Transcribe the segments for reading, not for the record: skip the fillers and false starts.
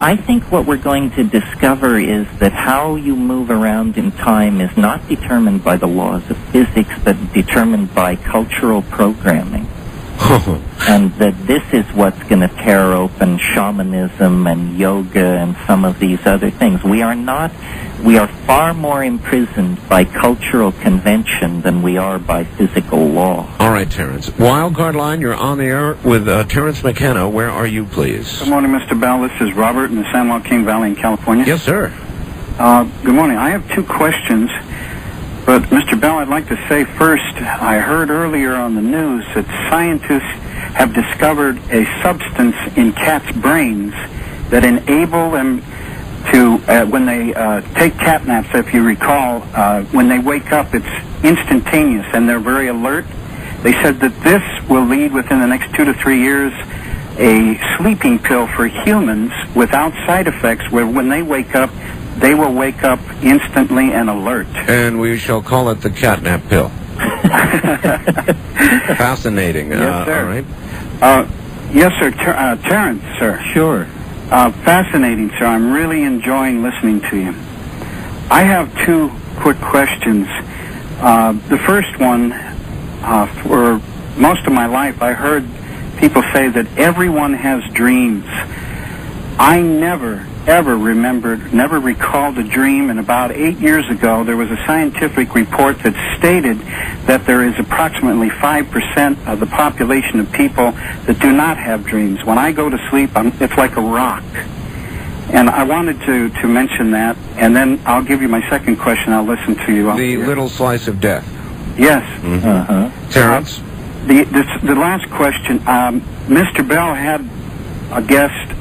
I think what we're going to discover is that how you move around in time is not determined by the laws of physics, but determined by cultural programming. And that this is what's going to tear open shamanism and yoga and some of these other things. We are far more imprisoned by cultural convention than we are by physical law. All right, Terence. Wildcard line, you're on the air with Terence McKenna. Where are you, please? Good morning, Mr. Bell. This is Robert in the San Joaquin Valley in California. Yes, sir. Good morning. I have two questions. But, Mr. Bell, I'd like to say first, I heard earlier on the news that scientists have discovered a substance in cats' brains that enable them to, when they take cat naps, if you recall, when they wake up, it's instantaneous and they're very alert. They said that this will lead within the next 2 to 3 years a sleeping pill for humans without side effects, where when they wake up, they will wake up instantly and alert. And we shall call it the catnap pill. Fascinating. Yes, sir. All right. Yes, sir. Terence, sir. Sure. Fascinating, sir. I'm really enjoying listening to you. I have two quick questions. The first one, for most of my life, I heard people say that everyone has dreams. I never recalled a dream, and about 8 years ago there was a scientific report that stated that there is approximately 5% of the population of people that do not have dreams. When I go to sleep, it's like a rock. And I wanted to mention that, and then I'll give you my second question. I'll listen to you. The little slice of death. Yes. Mm-hmm. Terence? The last question, Mr. Bell had a guest,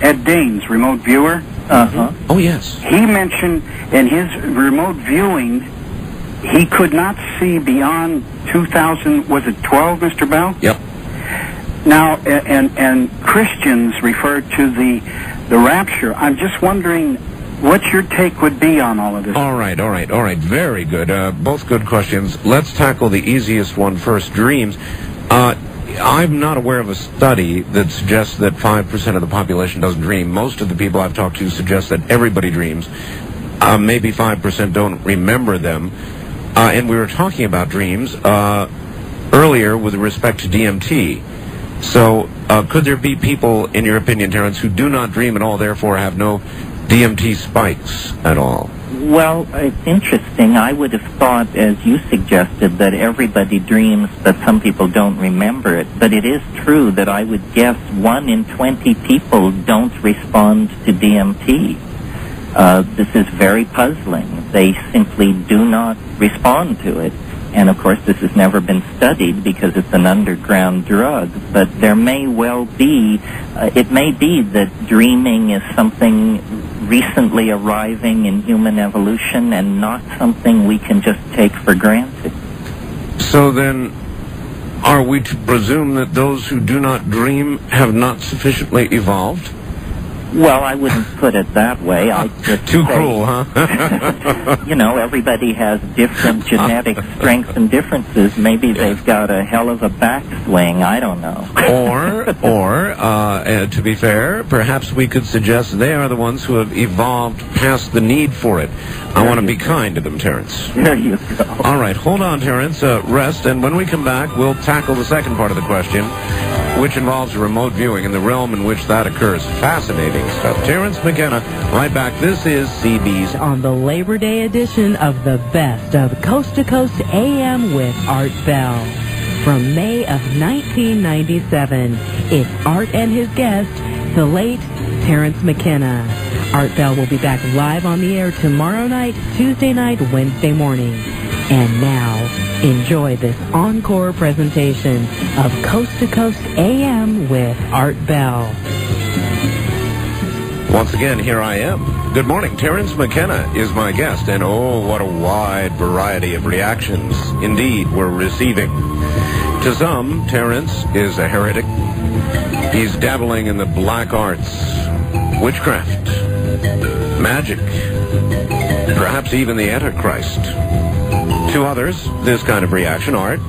Ed Daines, remote viewer. Oh, yes. He mentioned in his remote viewing he could not see beyond 2000, was it 12, Mr. Bell? Yep. Now, and Christians refer to the rapture. I'm just wondering what your take would be on all of this. All right. Very good. Both good questions. Let's tackle the easiest one first, dreams. I'm not aware of a study that suggests that 5% of the population doesn't dream. Most of the people I've talked to suggest that everybody dreams. Maybe 5% don't remember them. And we were talking about dreams earlier with respect to DMT. So could there be people, in your opinion, Terence, who do not dream at all, therefore have no DMT spikes at all? Well, it's interesting. I would have thought, as you suggested, that everybody dreams, but some people don't remember it. But it is true that I would guess 1 in 20 people don't respond to DMT. This is very puzzling. They simply do not respond to it. And, of course, this has never been studied because it's an underground drug. But there may well be, it may be that dreaming is something recently arriving in human evolution and not something we can just take for granted. So then, are we to presume that those who do not dream have not sufficiently evolved? Well, I wouldn't put it that way. Too cruel, huh? You know, everybody has different genetic strengths and differences. Maybe they've got a hell of a backswing. I don't know. Or, to be fair, perhaps we could suggest they are the ones who have evolved past the need for it. I want to be kind to them, Terence. There you go. All right, hold on, Terence. Rest, and when we come back, we'll tackle the second part of the question, which involves remote viewing and the realm in which that occurs. Fascinating stuff. Terence McKenna, right back. This is CB's on the Labor Day edition of the best of Coast to Coast AM with Art Bell. From May of 1997, it's Art and his guest, the late Terence McKenna. Art Bell will be back live on the air tomorrow night, Tuesday night, Wednesday morning. And now, enjoy this encore presentation of Coast to Coast AM with Art Bell. Once again, here I am. Good morning. Terence McKenna is my guest, and oh, what a wide variety of reactions, indeed, we're receiving. To some, Terence is a heretic. He's dabbling in the black arts, witchcraft, magic, perhaps even the Antichrist. To others, this kind of reaction, Art.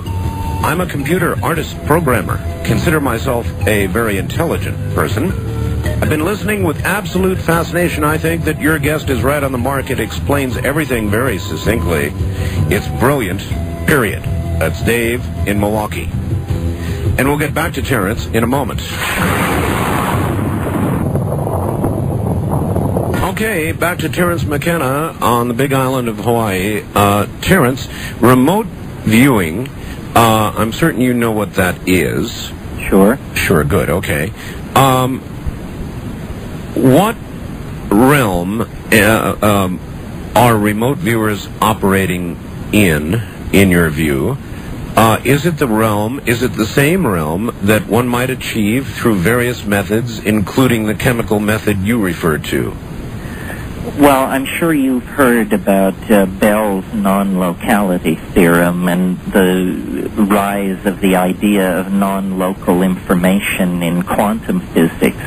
I'm a computer artist programmer. Consider myself a very intelligent person. I've been listening with absolute fascination. I think that your guest is right on the mark. It explains everything very succinctly. It's brilliant, period. That's Dave in Milwaukee. And we'll get back to Terence in a moment. Okay, back to Terence McKenna on the Big Island of Hawaii. Terence, remote viewing, I'm certain you know what that is. Sure. Sure, good, okay. What realm are remote viewers operating in your view? Is it the same realm that one might achieve through various methods, including the chemical method you referred to? Well, I'm sure you've heard about Bell's non-locality theorem and the rise of the idea of non-local information in quantum physics.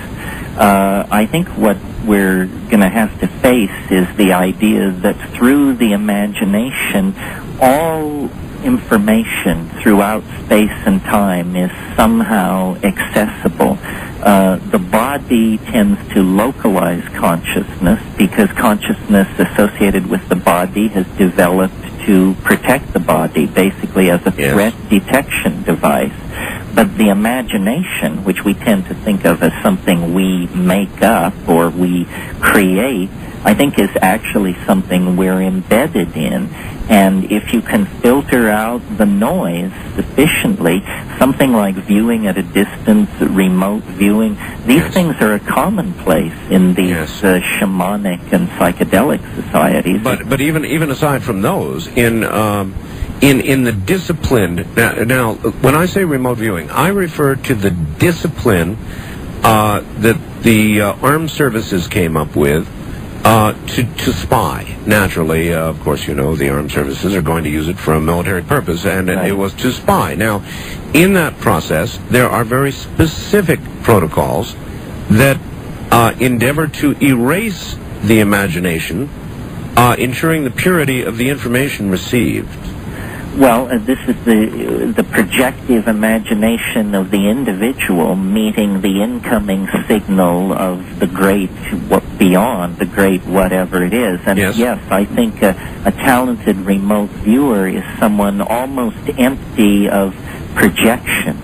I think what we're going to have to face is the idea that through the imagination, all information throughout space and time is somehow accessible. The body tends to localize consciousness because consciousness associated with the body has developed to protect the body, basically as a threat detection device. But the imagination, which we tend to think of as something we make up or we create, I think is actually something we're embedded in. And if you can filter out the noise sufficiently, something like viewing at a distance, remote viewing, these things are a commonplace in these shamanic and psychedelic societies. But even aside from those, in the discipline, now when I say remote viewing, I refer to the discipline that the armed services came up with to spy. Naturally, of course, you know, the armed services are going to use it for a military purpose, and it was to spy. Now, in that process, there are very specific protocols that endeavor to erase the imagination, ensuring the purity of the information received. Well, this is the projective imagination of the individual meeting the incoming signal of the great beyond, the great whatever it is. And yes, I think a talented remote viewer is someone almost empty of projection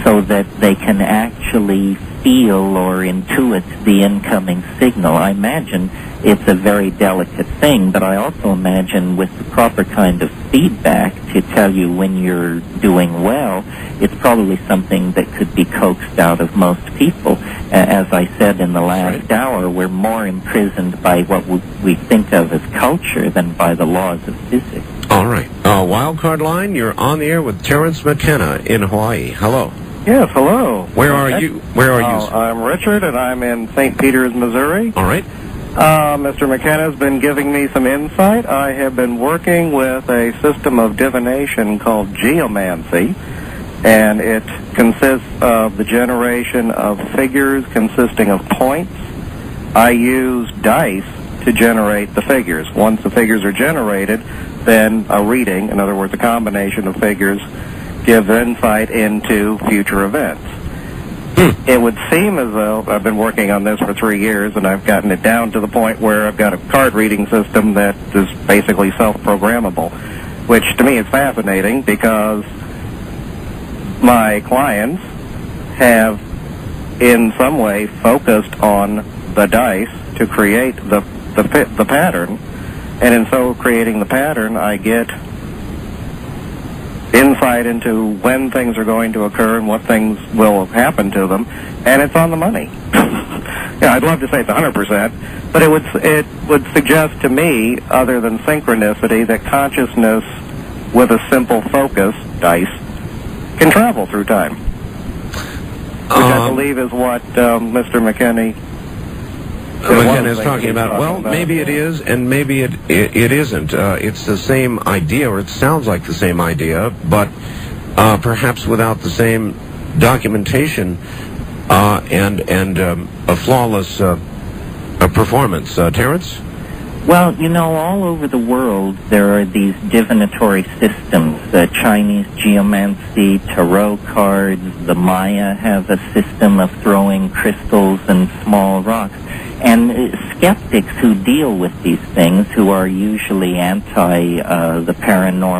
so that they can actually feel or intuit the incoming signal. I imagine it's a very delicate thing, but I also imagine with the proper kind of feedback to tell you when you're doing well, it's probably something that could be coaxed out of most people. As I said in the last hour, we're more imprisoned by what we think of as culture than by the laws of physics. All right. Wildcard line, you're on the air with Terence McKenna in Hawaii. Hello. Yes, hello. Where are you? Where are you? I'm Richard, and I'm in St. Peters, Missouri. All right. Mr. McKenna's been giving me some insight. I have been working with a system of divination called geomancy, and it consists of the generation of figures consisting of points. I use dice to generate the figures. Once the figures are generated, then a reading, in other words, a combination of figures, gives insight into future events. It would seem as though I've been working on this for 3 years, and I've gotten it down to the point where I've got a card reading system that is basically self-programmable, which to me is fascinating because my clients have in some way focused on the dice to create the pattern, and in so creating the pattern, I get insight into when things are going to occur and what things will happen to them, and it's on the money. I'd love to say it's 100%, but it would suggest to me, other than synchronicity, that consciousness with a simple focus, dice, can travel through time, which I believe is what Mr. McKenna is talking about. Well, maybe it is, and maybe it isn't. It's the same idea, or it sounds like the same idea, but perhaps without the same documentation and a flawless performance. Terence? Well, you know, all over the world there are these divinatory systems. Chinese geomancy, tarot cards, the Maya have a system of throwing crystals and small rocks. And skeptics who deal with these things, who are usually anti the paranormal,